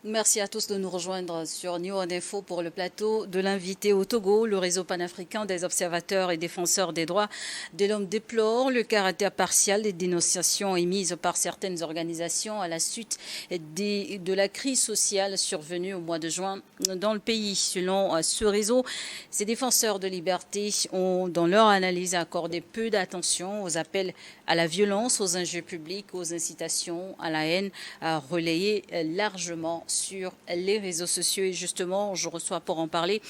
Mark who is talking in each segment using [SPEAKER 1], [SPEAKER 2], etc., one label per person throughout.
[SPEAKER 1] Merci à tous de nous rejoindre sur New One Info pour le plateau de l'invité au Togo. Le réseau panafricain des observateurs et défenseurs des droits de l'homme déplore le caractère partial des dénonciations émises par certaines organisations à la suite de la crise sociale survenue au mois de juin dans le pays. Selon ce réseau, ces défenseurs de liberté ont, dans leur analyse, accordé peu d'attention aux appels à la violence, aux injures publiques, aux incitations à la haine, relayées largement sur les réseaux sociaux. Et justement, je reçois pour en parler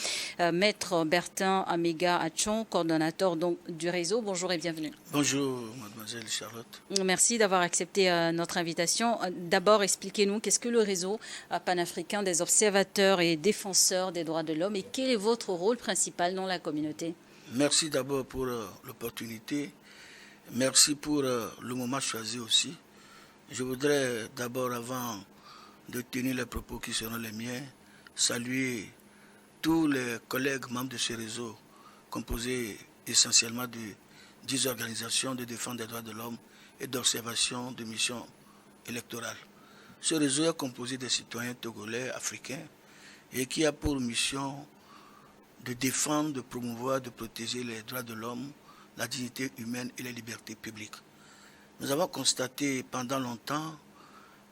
[SPEAKER 1] Maître Bertin Améga Atchon, coordonnateur donc, du réseau. Bonjour et bienvenue.
[SPEAKER 2] Bonjour, mademoiselle Charlotte.
[SPEAKER 1] Merci d'avoir accepté notre invitation. D'abord, expliquez-nous qu'est-ce que le réseau panafricain des observateurs et défenseurs des droits de l'homme et quel est votre rôle principal dans la communauté?
[SPEAKER 2] Merci d'abord pour l'opportunité. Merci pour le moment choisi aussi. Je voudrais d'abord, avant de tenir les propos qui seront les miens, saluer tous les collègues membres de ce réseau, composé essentiellement de 10 organisations de défense des droits de l'homme et d'observation de missions électorales. Ce réseau est composé de citoyens togolais, africains, et qui a pour mission de défendre, de promouvoir, de protéger les droits de l'homme, la dignité humaine et les libertés publiques. Nous avons constaté pendant longtemps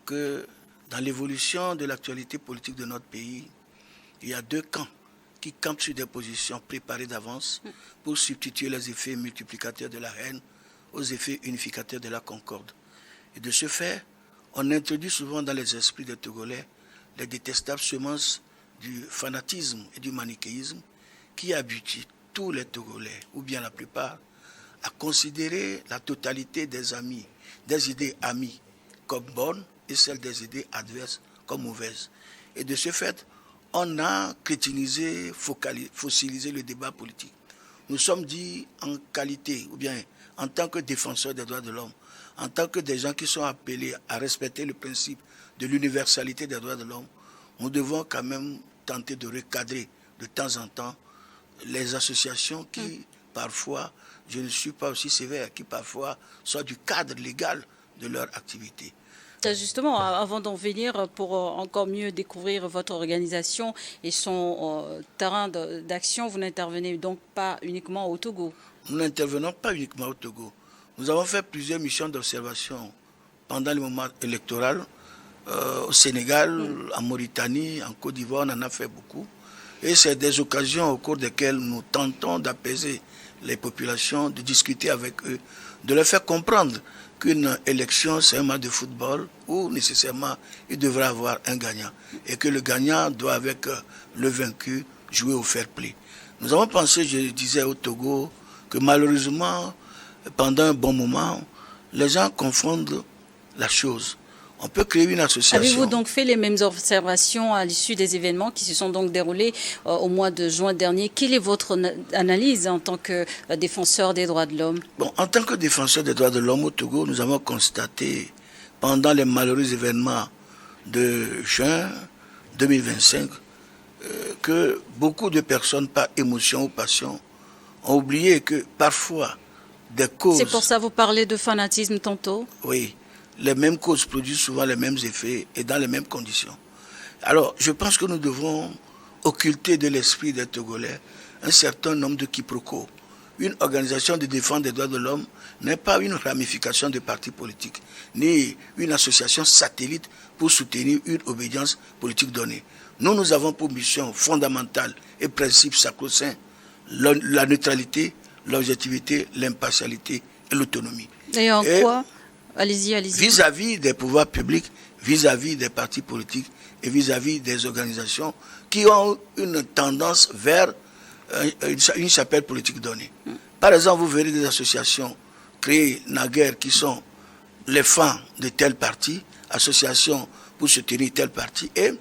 [SPEAKER 2] que dans l'évolution de l'actualité politique de notre pays, il y a deux camps qui campent sur des positions préparées d'avance pour substituer les effets multiplicateurs de la haine aux effets unificateurs de la concorde. Et de ce fait, on introduit souvent dans les esprits des Togolais les détestables semences du fanatisme et du manichéisme qui habituent tous les Togolais, ou bien la plupart, à considérer la totalité des amis, des idées amies comme bonnes et celles des idées adverses comme mauvaises. Et de ce fait, on a crétinisé, fossilisé le débat politique. Nous sommes dit en qualité, ou bien en tant que défenseurs des droits de l'homme, en tant que des gens qui sont appelés à respecter le principe de l'universalité des droits de l'homme, nous devons quand même tenter de recadrer de temps en temps les associations qui, parfois, je ne suis pas aussi sévère, qui parfois sortent du cadre légal de leur activité.
[SPEAKER 1] Justement, avant d'en venir, pour encore mieux découvrir votre organisation et son terrain d'action, vous n'intervenez donc pas uniquement au Togo?
[SPEAKER 2] Nous n'intervenons pas uniquement au Togo. Nous avons fait plusieurs missions d'observation pendant le moment électoral, au Sénégal, en Mauritanie, en Côte d'Ivoire, on en a fait beaucoup. Et c'est des occasions au cours desquelles nous tentons d'apaiser les populations, de discuter avec eux, de leur faire comprendre qu'une élection, c'est un match de football où nécessairement il devrait avoir un gagnant. Et que le gagnant doit, avec le vaincu, jouer au fair play. Nous avons pensé, je disais au Togo, que malheureusement, pendant un bon moment, les gens confondent la chose. On peut créer une association.
[SPEAKER 1] Avez-vous donc fait les mêmes observations à l'issue des événements qui se sont donc déroulés au mois de juin dernier? Quelle est votre analyse en tant que défenseur des droits de l'homme?
[SPEAKER 2] Bon, en tant que défenseur des droits de l'homme au Togo, nous avons constaté pendant les malheureux événements de juin 2025 que beaucoup de personnes, par émotion ou passion, ont oublié que parfois des causes...
[SPEAKER 1] C'est pour ça que vous parlez de fanatisme tantôt?
[SPEAKER 2] Oui. Les mêmes causes produisent souvent les mêmes effets et dans les mêmes conditions. Alors, je pense que nous devons occulter de l'esprit des Togolais un certain nombre de quiproquos. Une organisation de défense des droits de l'homme n'est pas une ramification de partis politiques, ni une association satellite pour soutenir une obédience politique donnée. Nous avons pour mission fondamentale et principe sacro-saint la neutralité, l'objectivité, l'impartialité et l'autonomie.
[SPEAKER 1] Et en quoi? Allez-y.
[SPEAKER 2] Vis-à-vis des pouvoirs publics, vis-à-vis des partis politiques et vis-à-vis des organisations qui ont une tendance vers une chapelle politique donnée. Par exemple, vous verrez des associations créées naguère qui sont les fans de tel parti, associations pour soutenir tel parti, et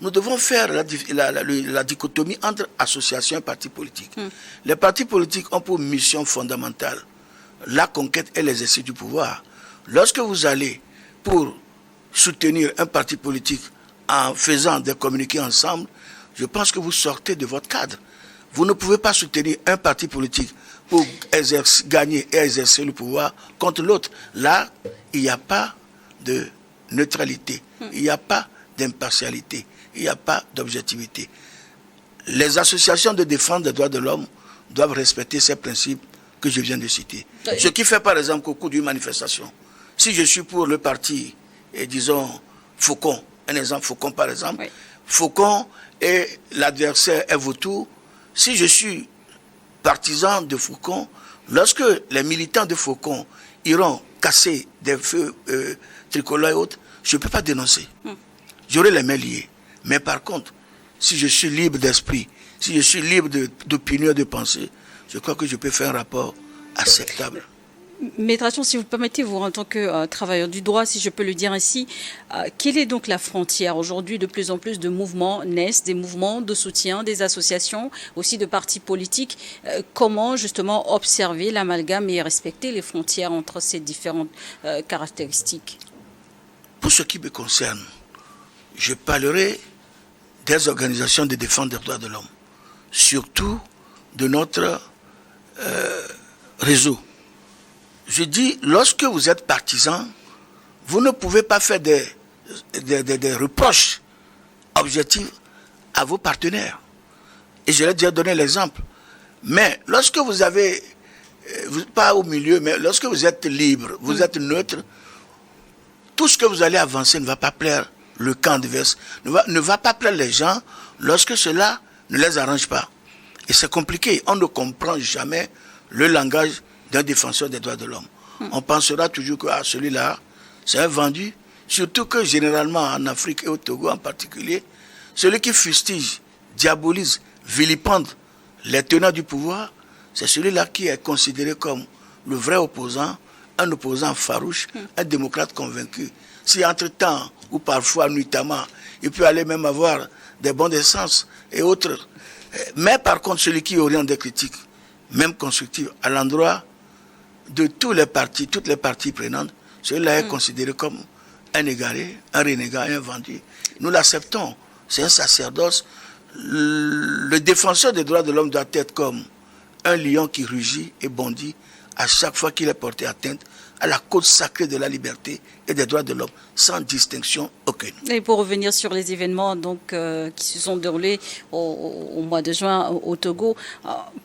[SPEAKER 2] nous devons faire la dichotomie entre associations et partis politiques. Les partis politiques ont pour mission fondamentale la conquête et l'exercice du pouvoir. Lorsque vous allez pour soutenir un parti politique en faisant des communiqués ensemble, je pense que vous sortez de votre cadre. Vous ne pouvez pas soutenir un parti politique pour gagner et exercer le pouvoir contre l'autre. Là, il n'y a pas de neutralité, il n'y a pas d'impartialité, il n'y a pas d'objectivité. Les associations de défense des droits de l'homme doivent respecter ces principes que je viens de citer. Ce qui fait par exemple qu'au cours d'une manifestation, si je suis pour le parti, et disons Faucon, un exemple Faucon par exemple, oui. Faucon et l'adversaire est Vautour, si je suis partisan de Faucon, lorsque les militants de Faucon iront casser des feux tricolores et autres, je ne peux pas dénoncer. J'aurai les mains liées. Mais par contre, si je suis libre d'esprit, si je suis libre d'opinion, de pensée, je crois que je peux faire un rapport acceptable.
[SPEAKER 1] Maître Achon, si vous le permettez, vous, en tant que travailleur du droit, si je peux le dire ainsi, quelle est donc la frontière? Aujourd'hui, de plus en plus de mouvements naissent, des mouvements de soutien, des associations, aussi de partis politiques. Comment justement observer l'amalgame et respecter les frontières entre ces différentes caractéristiques?
[SPEAKER 2] Pour ce qui me concerne, je parlerai des organisations de défense des droits de l'homme, surtout de notre réseau. Je dis, lorsque vous êtes partisan, vous ne pouvez pas faire des reproches objectifs à vos partenaires. Et je l'ai déjà donné l'exemple. Mais lorsque vous avez, pas au milieu, mais lorsque vous êtes libre, vous êtes neutre, tout ce que vous allez avancer ne va pas plaire le camp adverse, ne va pas plaire les gens lorsque cela ne les arrange pas. Et c'est compliqué. On ne comprend jamais le langage d'un défenseur des droits de l'homme. On pensera toujours que celui-là, c'est un vendu. Surtout que généralement en Afrique et au Togo en particulier, celui qui fustige, diabolise, vilipende les tenants du pouvoir, c'est celui-là qui est considéré comme le vrai opposant, un opposant farouche, un démocrate convaincu. Si entre-temps, ou parfois nuitamment, il peut aller même avoir des bons d'essence et autres. Mais par contre, celui qui oriente des critiques, même constructives, à l'endroit de tous les partis, toutes les parties prenantes, celui-là est considéré comme un égaré, un renégat, un vendu. Nous l'acceptons. C'est un sacerdoce. Le défenseur des droits de l'homme doit être comme un lion qui rugit et bondit à chaque fois qu'il est porté atteinte à la côte sacrée de la liberté et des droits de l'homme, sans distinction aucune.
[SPEAKER 1] Et pour revenir sur les événements donc, qui se sont déroulés au mois de juin au Togo,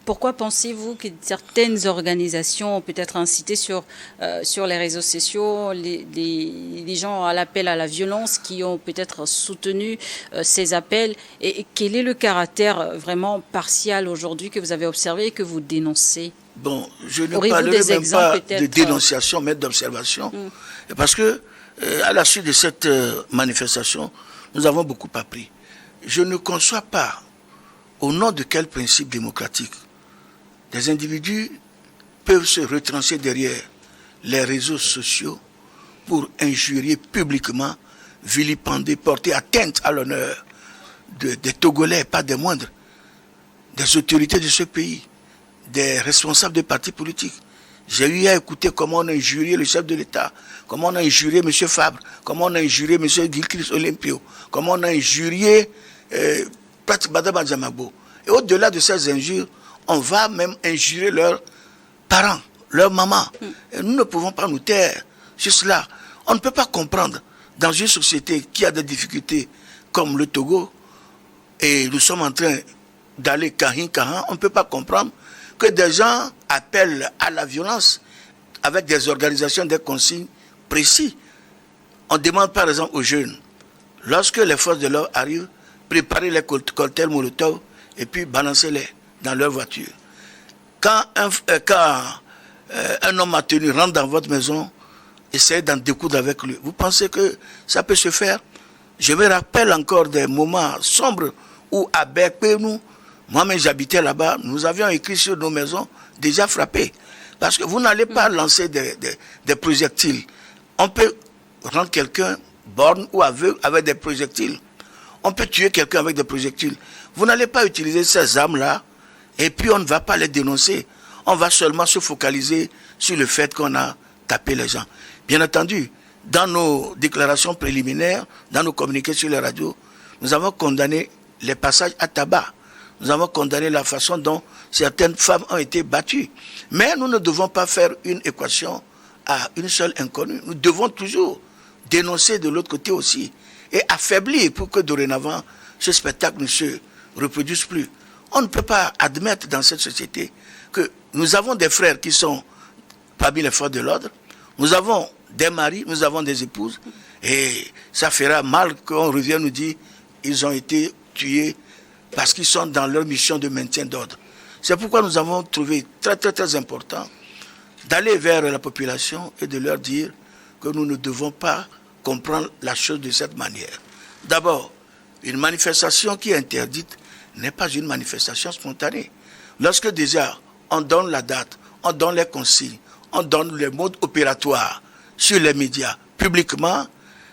[SPEAKER 1] pourquoi pensez-vous que certaines organisations ont peut-être incité sur les réseaux sociaux les gens à l'appel à la violence, qui ont peut-être soutenu ces appels, et quel est le caractère vraiment partial aujourd'hui que vous avez observé et que vous dénoncez?
[SPEAKER 2] Bon, je ne parlerai même pas de dénonciation, mais d'observation. Parce que, à la suite de cette manifestation, nous avons beaucoup appris. Je ne conçois pas, au nom de quel principe démocratique, des individus peuvent se retrancher derrière les réseaux sociaux pour injurier publiquement, vilipender, porter atteinte à l'honneur des Togolais, pas des moindres, des autorités de ce pays, des responsables des partis politiques. J'ai eu à écouter comment on a injurié le chef de l'État, comment on a injurié M. Fabre, comment on a injurié M. Gilchrist Olympio, comment on a injurié Mme Adjamabo. Et au-delà de ces injures, on va même injurer leurs parents, leurs mamans. Et nous ne pouvons pas nous taire sur cela. On ne peut pas comprendre, dans une société qui a des difficultés comme le Togo, et nous sommes en train d'aller kahin-kahan, on ne peut pas comprendre que des gens appellent à la violence avec des organisations, des consignes précis. On demande par exemple aux jeunes, lorsque les forces de l'ordre arrivent, préparez les cocktails Molotov et puis balancez-les dans leur voiture. Quand un homme atténué rentre dans votre maison, essayez d'en découdre avec lui. Vous pensez que ça peut se faire? Je me rappelle encore des moments sombres où à Berpénou, moi-même j'habitais là-bas, nous avions écrit sur nos maisons, déjà frappées. Parce que vous n'allez pas lancer des projectiles. On peut rendre quelqu'un borgne ou aveugle avec des projectiles. On peut tuer quelqu'un avec des projectiles. Vous n'allez pas utiliser ces armes-là et puis on ne va pas les dénoncer. On va seulement se focaliser sur le fait qu'on a tapé les gens. Bien entendu, dans nos déclarations préliminaires, dans nos communiqués sur les radios, nous avons condamné les passages à tabac. Nous avons condamné la façon dont certaines femmes ont été battues. Mais nous ne devons pas faire une équation à une seule inconnue. Nous devons toujours dénoncer de l'autre côté aussi. et affaiblir pour que dorénavant ce spectacle ne se reproduise plus. On ne peut pas admettre dans cette société que nous avons des frères qui sont parmi les forces de l'ordre, nous avons des maris, nous avons des épouses, et ça fera mal qu'on revienne nous dire qu'ils ont été tués parce qu'ils sont dans leur mission de maintien d'ordre. C'est pourquoi nous avons trouvé très très très important d'aller vers la population et de leur dire que nous ne devons pas comprendre la chose de cette manière. D'abord, une manifestation qui est interdite n'est pas une manifestation spontanée. Lorsque déjà on donne la date, on donne les consignes, on donne les modes opératoires sur les médias, publiquement,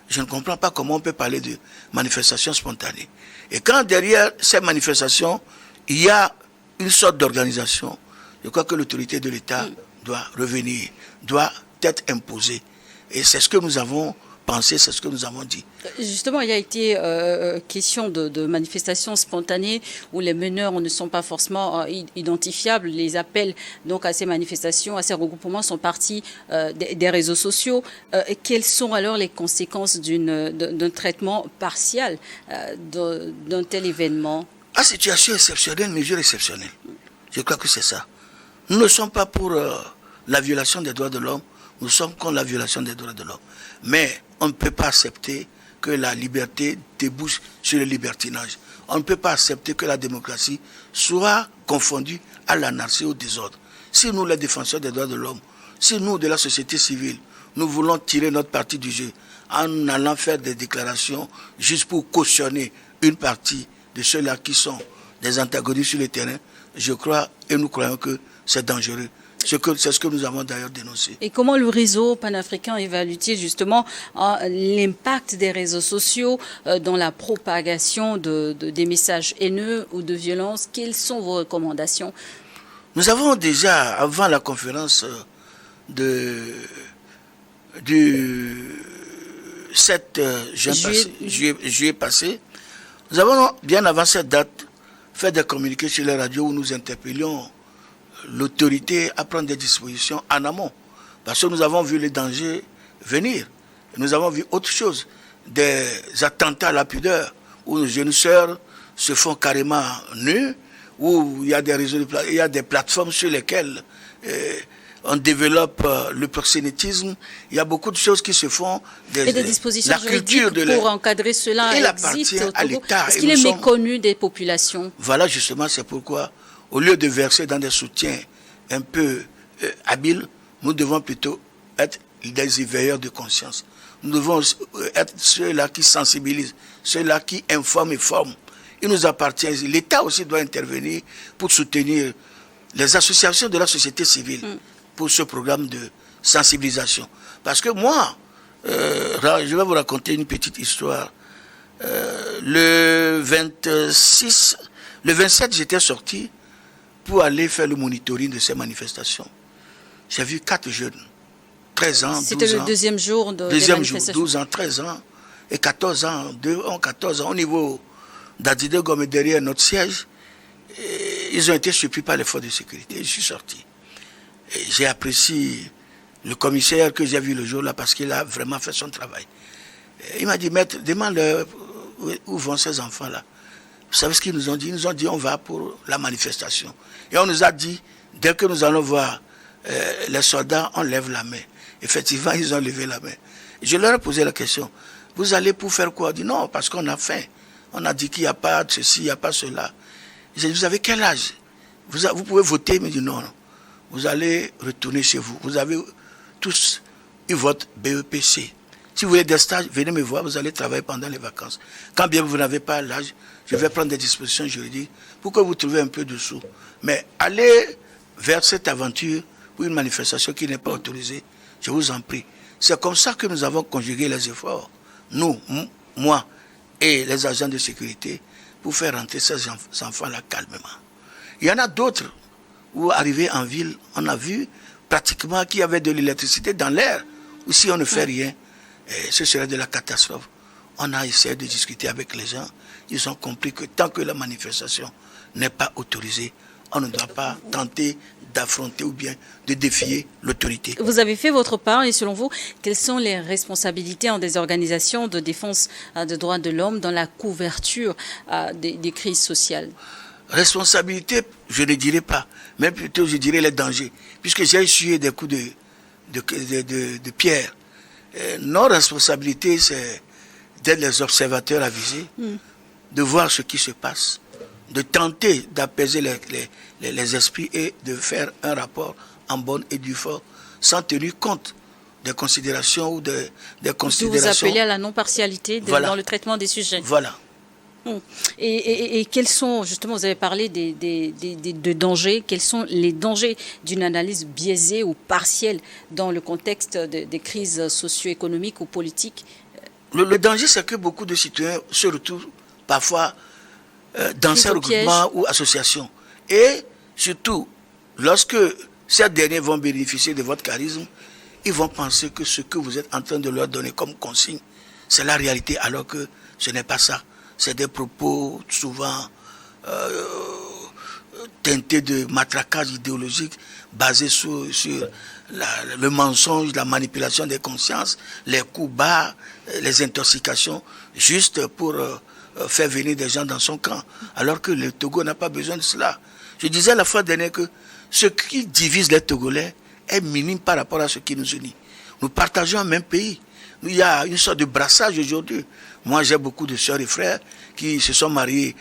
[SPEAKER 2] je ne comprends pas comment on peut parler de manifestation spontanée. Et quand derrière ces manifestations, il y a une sorte d'organisation, je crois que l'autorité de l'État doit revenir, doit être imposée. Et c'est ce que nous avons pensé, c'est ce que nous avons dit.
[SPEAKER 1] Justement, il y a été question de manifestations spontanées où les meneurs ne sont pas forcément identifiables. Les appels donc à ces manifestations, à ces regroupements sont partis des réseaux sociaux. Quelles sont alors les conséquences d'un traitement partial d'un tel événement?
[SPEAKER 2] À situation exceptionnelle, mesure exceptionnelle. Je crois que c'est ça. Nous ne sommes pas pour la violation des droits de l'homme, nous sommes contre la violation des droits de l'homme. Mais on ne peut pas accepter que la liberté débouche sur le libertinage. On ne peut pas accepter que la démocratie soit confondue à l'anarchie ou au désordre. Si nous, les défenseurs des droits de l'homme, si nous, de la société civile, nous voulons tirer notre parti du jeu en allant faire des déclarations juste pour cautionner une partie de ceux-là qui sont des antagonistes sur le terrain, je crois et nous croyons que c'est dangereux. C'est ce que nous avons d'ailleurs dénoncé.
[SPEAKER 1] Et comment le réseau panafricain évalue-t-il justement l'impact des réseaux sociaux dans la propagation des messages haineux ou de violence? Quelles sont vos recommandations?
[SPEAKER 2] Nous avons déjà, avant la conférence du 7 juillet passé, nous avons, bien avant cette date, fait des communiqués sur les radios où nous interpellions l'autorité à prendre des dispositions en amont. Parce que nous avons vu les dangers venir. Nous avons vu autre chose, des attentats à la pudeur, où nos jeunes sœurs se font carrément nues, où il y a des réseaux, il y a des plateformes sur lesquelles on développe le proxénétisme. Il y a beaucoup de choses qui se font.
[SPEAKER 1] Et des dispositions juridiques pour encadrer cela existent à l'État. Est-ce qu'il est méconnu des populations?
[SPEAKER 2] Voilà, justement, c'est pourquoi, au lieu de verser dans des soutiens un peu habiles, nous devons plutôt être des éveilleurs de conscience. Nous devons être ceux-là qui sensibilisent, ceux-là qui informent et forment. Il nous appartient, l'État aussi doit intervenir pour soutenir les associations de la société civile pour ce programme de sensibilisation. Parce que moi, je vais vous raconter une petite histoire. Le 27, j'étais sorti pour aller faire le monitoring de ces manifestations. J'ai vu 4 jeunes, 13 ans, 12 ans.
[SPEAKER 1] C'était le deuxième jour de
[SPEAKER 2] deuxième jour, 12 ans, 13 ans et 14 ans, 14 ans au niveau d'Adide Gomme derrière notre siège. Et ils ont été surpris par les forces de sécurité. Je suis sorti. J'ai apprécié le commissaire que j'ai vu le jour-là parce qu'il a vraiment fait son travail. Il m'a dit, maître, demande-leur où vont ces enfants-là. Vous savez ce qu'ils nous ont dit? Ils nous ont dit, on va pour la manifestation. Et on nous a dit, dès que nous allons voir les soldats, on lève la main. Effectivement, ils ont levé la main. Je leur ai posé la question, vous allez pour faire quoi? On dit, non, parce qu'on a faim. On a dit qu'il n'y a pas de ceci, il n'y a pas cela. J'ai dit, vous avez quel âge? Vous pouvez voter? Il me dit, non, non. Vous allez retourner chez vous. Vous avez tous eu votre BEPC. Si vous voulez des stages, venez me voir, vous allez travailler pendant les vacances. Quand bien vous n'avez pas l'âge, je vais prendre des dispositions juridiques pour que vous trouviez un peu de sous. Mais allez vers cette aventure pour une manifestation qui n'est pas autorisée, je vous en prie. C'est comme ça que nous avons conjugué les efforts, nous, moi et les agents de sécurité, pour faire rentrer ces enfants-là calmement. Il y en a d'autres où, arrivés en ville, on a vu pratiquement qu'il y avait de l'électricité dans l'air, ou si on ne fait rien, ce serait de la catastrophe. On a essayé de discuter avec les gens, ils ont compris que tant que la manifestation n'est pas autorisée, on ne doit pas tenter d'affronter ou bien de défier l'autorité.
[SPEAKER 1] Vous avez fait votre part et selon vous, quelles sont les responsabilités des organisations de défense des droits de l'homme dans la couverture des crises sociales?
[SPEAKER 2] Responsabilité, je ne dirais pas, mais plutôt je dirais les dangers, puisque j'ai essuyé des coups de pierre. Nos responsabilités, c'est d'être les observateurs avisés, de voir ce qui se passe, de tenter d'apaiser les esprits et de faire un rapport en bonne et due forme, sans tenir compte des considérations ou des considérations.
[SPEAKER 1] Vous appelez à la non-partialité dans le traitement des sujets.
[SPEAKER 2] Voilà.
[SPEAKER 1] Et quels sont, justement, vous avez parlé de dangers, quels sont les dangers d'une analyse biaisée ou partielle dans le contexte des crises socio-économiques ou politiques?
[SPEAKER 2] Le danger, c'est que beaucoup de citoyens se retrouvent parfois dans ces regroupements ou associations. Et surtout, lorsque ces derniers vont bénéficier de votre charisme, ils vont penser que ce que vous êtes en train de leur donner comme consigne, c'est la réalité, alors que ce n'est pas ça. C'est des propos souvent teintés de matraquage idéologique, basés sur le mensonge, la manipulation des consciences, les coups bas, les intoxications, juste pour faire venir des gens dans son camp. Alors que le Togo n'a pas besoin de cela. Je disais la fois dernière que ce qui divise les Togolais est minime par rapport à ce qui nous unit. Nous partageons un même pays. Il y a une sorte de brassage aujourd'hui. Moi, j'ai beaucoup de sœurs et frères qui se sont mariés,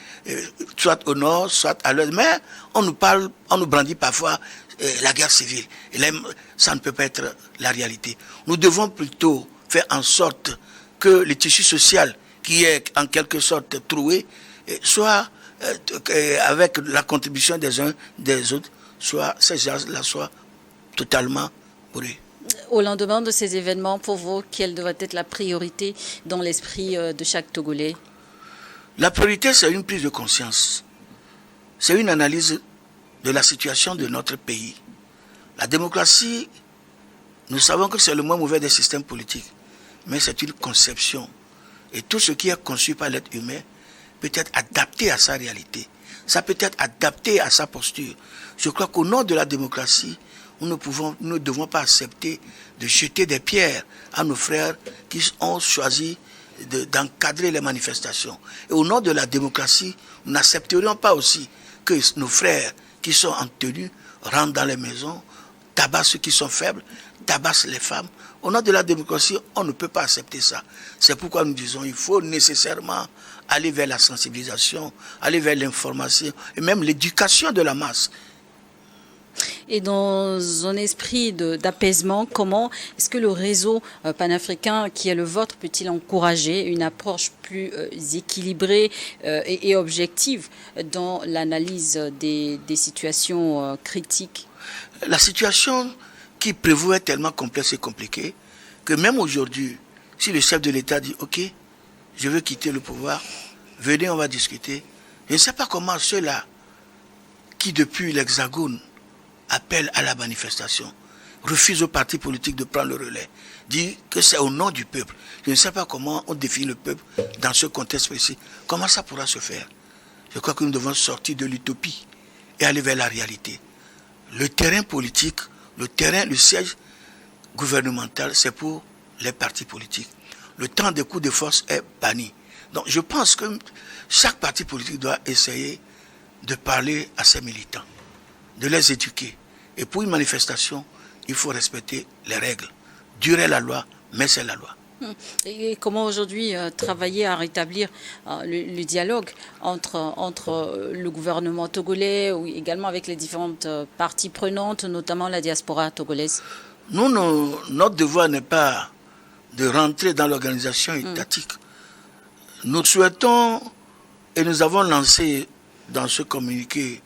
[SPEAKER 2] soit au nord, soit à l'ouest. Mais on nous brandit parfois la guerre civile. Et là, ça ne peut pas être la réalité. Nous devons plutôt faire en sorte que le tissu social, qui est en quelque sorte troué, soit avec la contribution des uns des autres, ces gens-là soient totalement bourrés.
[SPEAKER 1] Au lendemain de ces événements, pour vous, quelle doit être la priorité dans l'esprit de chaque Togolais?
[SPEAKER 2] La priorité, c'est une prise de conscience. C'est une analyse de la situation de notre pays. La démocratie, nous savons que c'est le moins mauvais des systèmes politiques, mais c'est une conception. Et tout ce qui est conçu par l'être humain peut être adapté à sa réalité. Ça peut être adapté à sa posture. Je crois qu'au nom de la démocratie, nous ne devons pas accepter de jeter des pierres à nos frères qui ont choisi d'encadrer les manifestations. Et au nom de la démocratie, nous n'accepterions pas aussi que nos frères qui sont en tenue rentrent dans les maisons, tabassent ceux qui sont faibles, tabassent les femmes. Au nom de la démocratie, on ne peut pas accepter ça. C'est pourquoi nous disons qu'il faut nécessairement aller vers la sensibilisation, aller vers l'information et même l'éducation de la masse.
[SPEAKER 1] Et dans un esprit d'apaisement, comment est-ce que le réseau panafricain qui est le vôtre peut-il encourager une approche plus équilibrée et objective dans l'analyse des situations critiques?
[SPEAKER 2] La situation qui prévaut est tellement complexe et compliquée que même aujourd'hui, si le chef de l'État dit « Ok, je veux quitter le pouvoir, venez, on va discuter », je ne sais pas comment ceux-là qui depuis l'Hexagone appellent à la manifestation, refusent aux partis politiques de prendre le relais, dit que c'est au nom du peuple. Je ne sais pas comment on définit le peuple dans ce contexte précis. Comment ça pourra se faire? Je crois que nous devons sortir de l'utopie et aller vers la réalité. Le terrain politique, le siège gouvernemental, c'est pour les partis politiques. Le temps des coups de force est banni. Donc je pense que chaque parti politique doit essayer de parler à ses militants, de les éduquer. Et pour une manifestation, il faut respecter les règles. Durer la loi, mais c'est la loi.
[SPEAKER 1] Et comment aujourd'hui travailler à rétablir le dialogue entre le gouvernement togolais ou également avec les différentes parties prenantes, notamment la diaspora togolaise?
[SPEAKER 2] Nous, notre devoir n'est pas de rentrer dans l'organisation étatique. Nous souhaitons, et nous avons lancé dans ce communiqué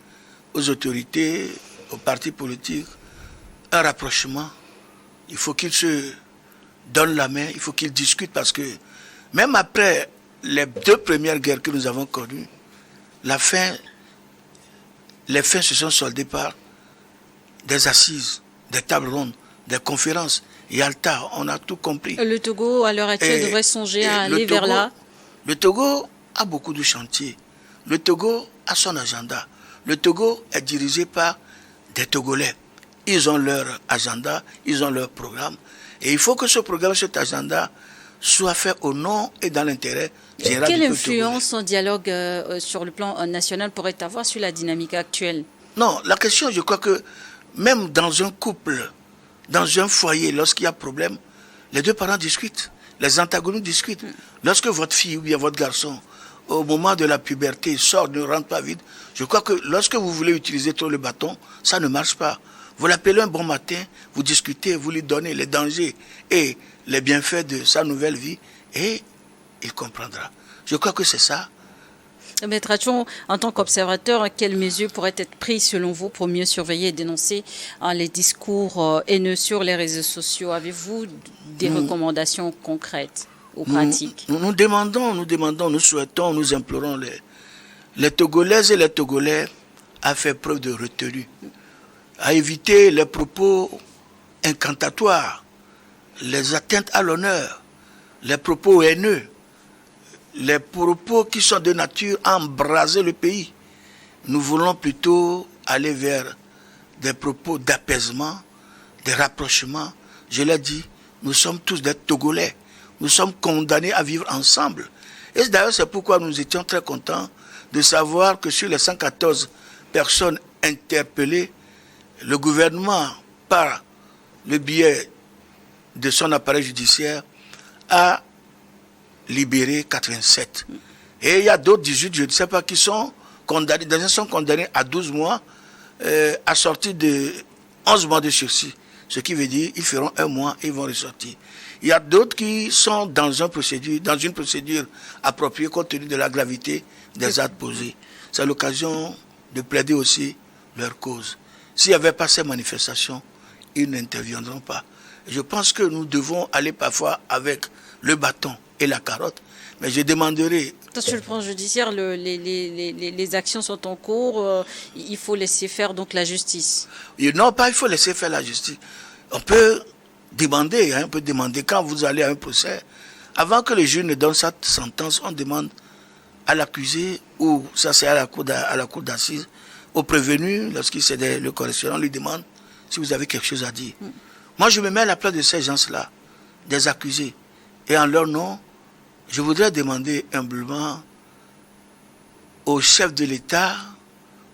[SPEAKER 2] aux autorités, aux partis politiques, un rapprochement. Il faut qu'ils se donnent la main, il faut qu'ils discutent parce que même après les 2 premières guerres que nous avons connues, les fins se sont soldées par des assises, des tables rondes, des conférences. Yalta, on a tout compris.
[SPEAKER 1] Le Togo, à l'heure actuelle, devrait songer à aller vers là.
[SPEAKER 2] Le Togo a beaucoup de chantiers. Le Togo a son agenda. Le Togo est dirigé par des Togolais. Ils ont leur agenda, ils ont leur programme. Et il faut que ce programme, cet agenda, soit fait au nom et dans l'intérêt général du
[SPEAKER 1] Quelle
[SPEAKER 2] peuple
[SPEAKER 1] influence
[SPEAKER 2] togolais.
[SPEAKER 1] un dialogue sur le plan national pourrait avoir sur la dynamique actuelle?
[SPEAKER 2] Non, la question, je crois que même dans un couple, dans un foyer, lorsqu'il y a problème, les deux parents discutent, les antagonistes discutent. Lorsque votre fille ou bien votre garçon, au moment de la puberté, sort, ne rentre pas vite, je crois que lorsque vous voulez utiliser trop le bâton, ça ne marche pas. Vous l'appelez un bon matin, vous discutez, vous lui donnez les dangers et les bienfaits de sa nouvelle vie et il comprendra. Je crois que c'est ça.
[SPEAKER 1] Maître Atchon, en tant qu'observateur, quelles mesures pourraient être prises selon vous pour mieux surveiller et dénoncer les discours haineux sur les réseaux sociaux? Avez-vous des recommandations concrètes ou pratiques?
[SPEAKER 2] Nous demandons, nous souhaitons, nous implorons les Togolaises et les Togolais à faire preuve de retenue, à éviter les propos incantatoires, les atteintes à l'honneur, les propos haineux, les propos qui sont de nature à embraser le pays. Nous voulons plutôt aller vers des propos d'apaisement, des rapprochements. Je l'ai dit, nous sommes tous des Togolais. Nous sommes condamnés à vivre ensemble. Et d'ailleurs, c'est pourquoi nous étions très contents de savoir que sur les 114 personnes interpellées, le gouvernement, par le biais de son appareil judiciaire, a libéré 87. Et il y a d'autres 18, je ne sais pas, qui sont condamnés, des gens sont condamnés à 12 mois, assortis de 11 mois de sursis. Ce qui veut dire qu'ils feront 1 mois et ils vont ressortir. Il y a d'autres qui sont dans une procédure appropriée compte tenu de la gravité des actes posés. C'est l'occasion de plaider aussi leur cause. S'il n'y avait pas ces manifestations, ils n'interviendront pas. Je pense que nous devons aller parfois avec le bâton et la carotte, mais je demanderai...
[SPEAKER 1] Sur le plan judiciaire, les actions sont en cours, il faut laisser faire donc la justice.
[SPEAKER 2] Non, pas il faut laisser faire la justice. On peut demander, quand vous allez à un procès, avant que le juge ne donne sa sentence, on demande à l'accusé, ou ça c'est à la cour d'assises, au prévenu, lorsqu'il cède le correctionnel, on lui demande si vous avez quelque chose à dire. Moi, je me mets à la place de ces gens-là, des accusés. Et en leur nom, je voudrais demander humblement au chef de l'État,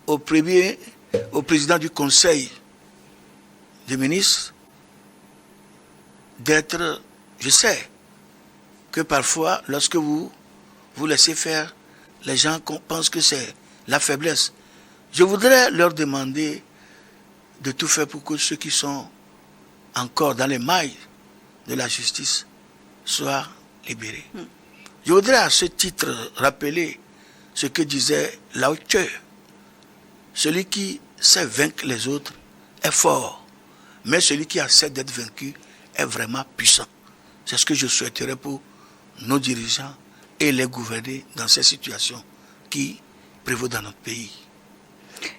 [SPEAKER 2] au président du Conseil des ministres, d'être... Je sais que parfois, lorsque vous laissez faire, les gens pensent que c'est la faiblesse. Je voudrais leur demander de tout faire pour que ceux qui sont encore dans les mailles de la justice soient libérés. Je voudrais à ce titre rappeler ce que disait Lao Tse. Celui qui sait vaincre les autres est fort, mais celui qui accepte d'être vaincu est vraiment puissant. C'est ce que je souhaiterais pour nos dirigeants et les gouverner dans ces situations qui prévaut dans notre pays.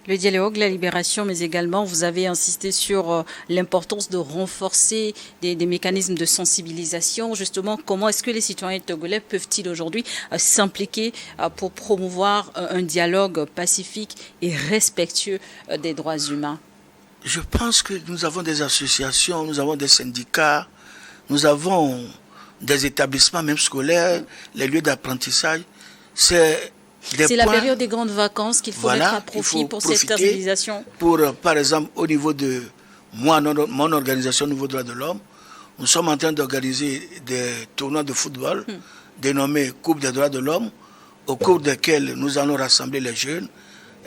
[SPEAKER 1] Le dialogue, la libération, mais également vous avez insisté sur l'importance de renforcer des mécanismes de sensibilisation. Justement, comment est-ce que les citoyens togolais peuvent-ils aujourd'hui s'impliquer pour promouvoir un dialogue pacifique et respectueux des droits humains?
[SPEAKER 2] Je pense que nous avons des associations, nous avons des syndicats, nous avons des établissements même scolaires, les lieux d'apprentissage. C'est
[SPEAKER 1] la période des grandes vacances qu'il faut mettre à profit pour cette sensibilisation.
[SPEAKER 2] Par exemple, au niveau de mon organisation, au niveau des droits de l'homme, nous sommes en train d'organiser des tournois de football dénommés Coupe des droits de l'homme, au cours desquels nous allons rassembler les jeunes.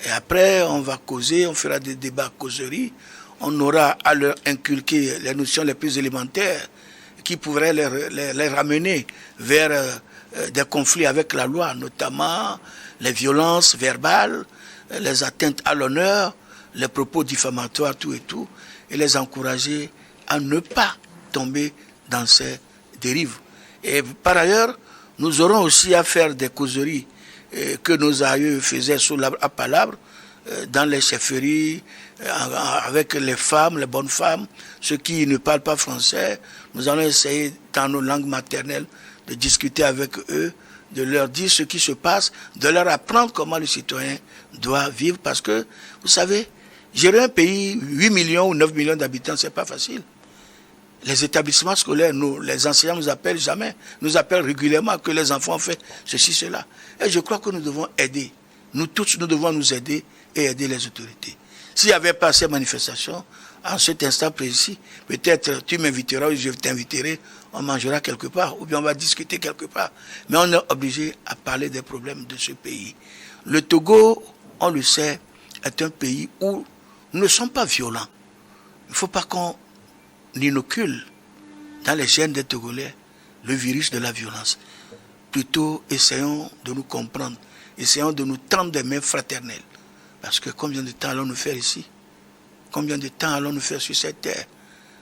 [SPEAKER 2] Et après, on va causer, on fera des débats causeries. On aura à leur inculquer les notions les plus élémentaires qui pourraient les ramener vers des conflits avec la loi, notamment les violences verbales, les atteintes à l'honneur, les propos diffamatoires, tout et tout, et les encourager à ne pas tomber dans ces dérives. Et par ailleurs, nous aurons aussi à faire des causeries que nos aïeux faisaient sous la palabre, dans les chefferies, avec les femmes, les bonnes femmes, ceux qui ne parlent pas français. Nous allons essayer, dans nos langues maternelles, de discuter avec eux, de leur dire ce qui se passe, de leur apprendre comment le citoyen doit vivre. Parce que, vous savez, gérer un pays, 8 millions ou 9 millions d'habitants, c'est pas facile. Les établissements scolaires, les enseignants nous appellent jamais, nous appellent régulièrement que les enfants ont fait ceci, cela. Et je crois que nous devons aider. Nous tous, nous devons nous aider et aider les autorités. S'il n'y avait pas ces manifestations, en cet instant précis, peut-être tu m'inviteras ou je t'inviterai, on mangera quelque part, ou bien on va discuter quelque part. Mais on est obligé à parler des problèmes de ce pays. Le Togo, on le sait, est un pays où nous ne sommes pas violents. Il ne faut pas qu'on inocule dans les gènes des Togolais le virus de la violence. Plutôt, essayons de nous comprendre, essayons de nous tendre des mains fraternelles. Parce que combien de temps allons-nous faire ici? Combien de temps allons-nous faire sur cette terre?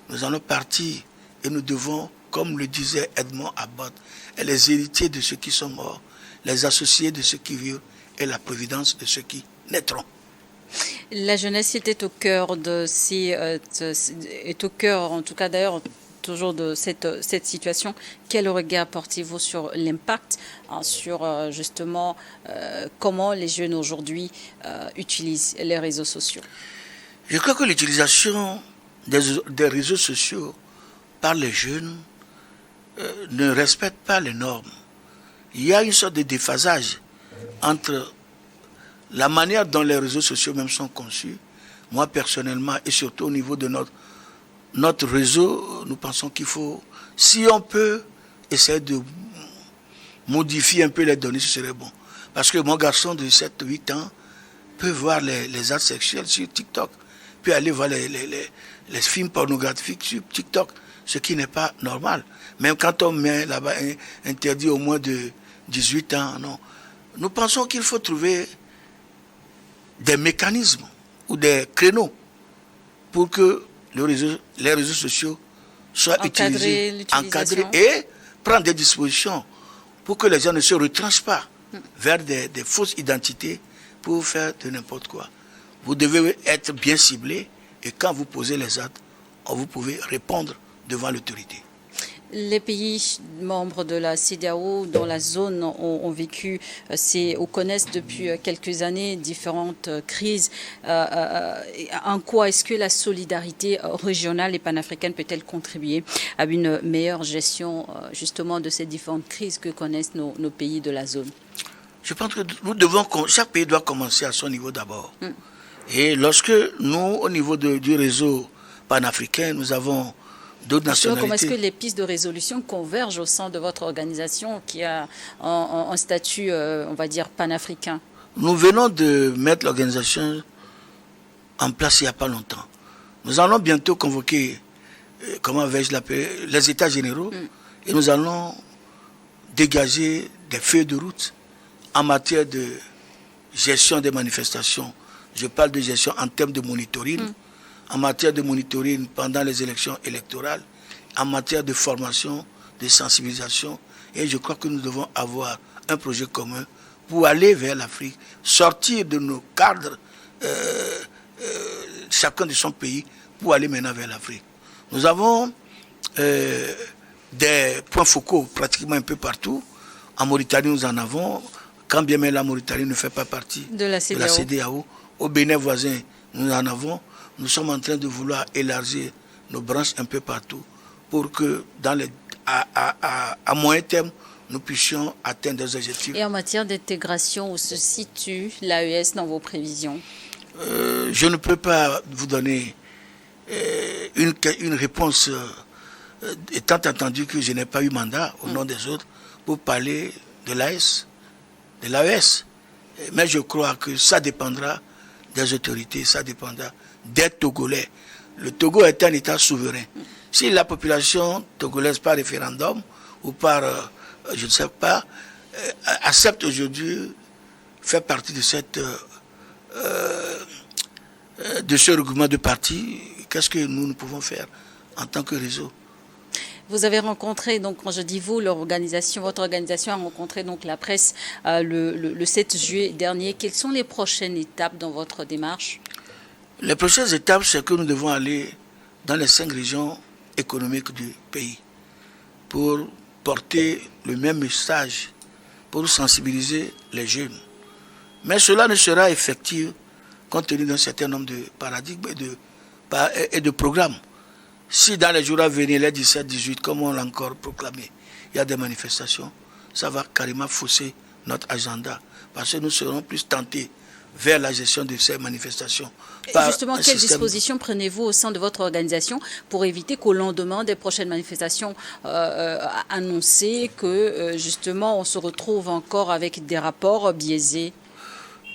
[SPEAKER 2] Nous allons partir et nous devons, comme le disait Edmond Abbott, être les héritiers de ceux qui sont morts, les associés de ceux qui vivent et la providence de ceux qui naîtront.
[SPEAKER 1] La jeunesse était au cœur de est au cœur, en tout cas d'ailleurs, toujours de cette situation. Quel regard portez-vous sur l'impact, sur justement comment les jeunes aujourd'hui utilisent les réseaux sociaux?
[SPEAKER 2] Je crois que l'utilisation des réseaux sociaux par les jeunes ne respecte pas les normes. Il y a une sorte de déphasage entre la manière dont les réseaux sociaux même sont conçus. Moi personnellement et surtout au niveau de notre réseau, nous pensons qu'il faut, si on peut essayer de modifier un peu les données, ce serait bon. Parce que mon garçon de 7-8 ans peut voir les actes sexuels sur TikTok, peut aller voir les films pornographiques sur TikTok, ce qui n'est pas normal. Même quand on met là-bas interdit au moins de 18 ans, non. Nous pensons qu'il faut trouver des mécanismes ou des créneaux pour que les réseaux sociaux soient utilisés, encadrés et prendre des dispositions pour que les gens ne se retranchent pas vers des fausses identités pour faire de n'importe quoi. Vous devez être bien ciblé et quand vous posez les actes, vous pouvez répondre devant l'autorité.
[SPEAKER 1] Les pays membres de la CEDEAO dans la zone ont vécu, ou connaissent depuis quelques années différentes crises. En quoi est-ce que la solidarité régionale et panafricaine peut-elle contribuer à une meilleure gestion justement de ces différentes crises que connaissent nos pays de la zone?
[SPEAKER 2] Je pense que chaque pays doit commencer à son niveau d'abord. Et lorsque nous, au niveau du réseau panafricain, nous avons d'autres nationalités.
[SPEAKER 1] Comment est-ce que les pistes de résolution convergent au sein de votre organisation qui a un statut, on va dire, panafricain?
[SPEAKER 2] Nous venons de mettre l'organisation en place il n'y a pas longtemps. Nous allons bientôt convoquer, comment vais-je l'appeler, les États généraux, et nous allons dégager des feuilles de route en matière de gestion des manifestations. Je parle de gestion en termes de monitoring. En matière de monitoring pendant les élections électorales, en matière de formation, de sensibilisation. Et je crois que nous devons avoir un projet commun pour aller vers l'Afrique, sortir de nos cadres, chacun de son pays, pour aller maintenant vers l'Afrique. Nous avons des points focaux pratiquement un peu partout. En Mauritanie, nous en avons, quand bien même la Mauritanie ne fait pas partie de la CEDEAO. Au Bénin voisin, nous en avons. Nous sommes en train de vouloir élargir nos branches un peu partout pour que à moyen terme, nous puissions atteindre des objectifs.
[SPEAKER 1] Et en matière d'intégration, où se situe l'AES dans vos prévisions?
[SPEAKER 2] Je ne peux pas vous donner une réponse, étant entendu que je n'ai pas eu mandat au nom des autres pour parler de l'AES. Mais je crois que ça dépendra des autorités, ça dépendra des Togolais. Le Togo est un État souverain. Si la population togolaise par référendum ou par, je ne sais pas, accepte aujourd'hui, fait partie de ce regroupement de partis, qu'est-ce que nous pouvons faire en tant que réseau?
[SPEAKER 1] Vous avez rencontré, donc quand je dis vous, votre organisation a rencontré donc la presse le 7 juillet dernier. Quelles sont les prochaines étapes dans votre démarche?
[SPEAKER 2] Les prochaines étapes, c'est que nous devons aller dans les 5 régions économiques du pays pour porter le même message pour sensibiliser les jeunes. Mais cela ne sera effectif compte tenu d'un certain nombre de paradigmes et de programmes. Si dans les jours à venir, les 17-18, comme on l'a encore proclamé, il y a des manifestations, ça va carrément fausser notre agenda. Parce que nous serons plus tentés vers la gestion de ces manifestations.
[SPEAKER 1] Justement, quelles dispositions prenez-vous au sein de votre organisation pour éviter qu'au lendemain des prochaines manifestations annoncées, que justement on se retrouve encore avec des rapports biaisés?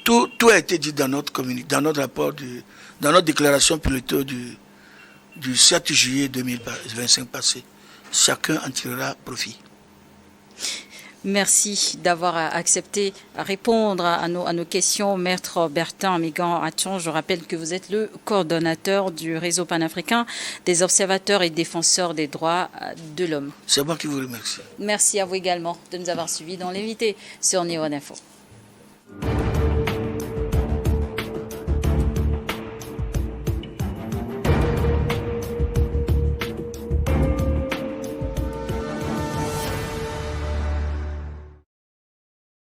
[SPEAKER 2] Tout a été dit dans notre rapport, dans notre déclaration plutôt du 7 juillet 2025 passé. Chacun en tirera profit.
[SPEAKER 1] Merci d'avoir accepté à répondre à nos questions, Maître Bertin Amigan-Atchon. Je rappelle que vous êtes le coordonnateur du réseau panafricain des observateurs et défenseurs des droits de l'homme.
[SPEAKER 2] C'est moi qui vous remercie.
[SPEAKER 1] Merci à vous également de nous avoir suivis dans l'invité sur Nihon Info.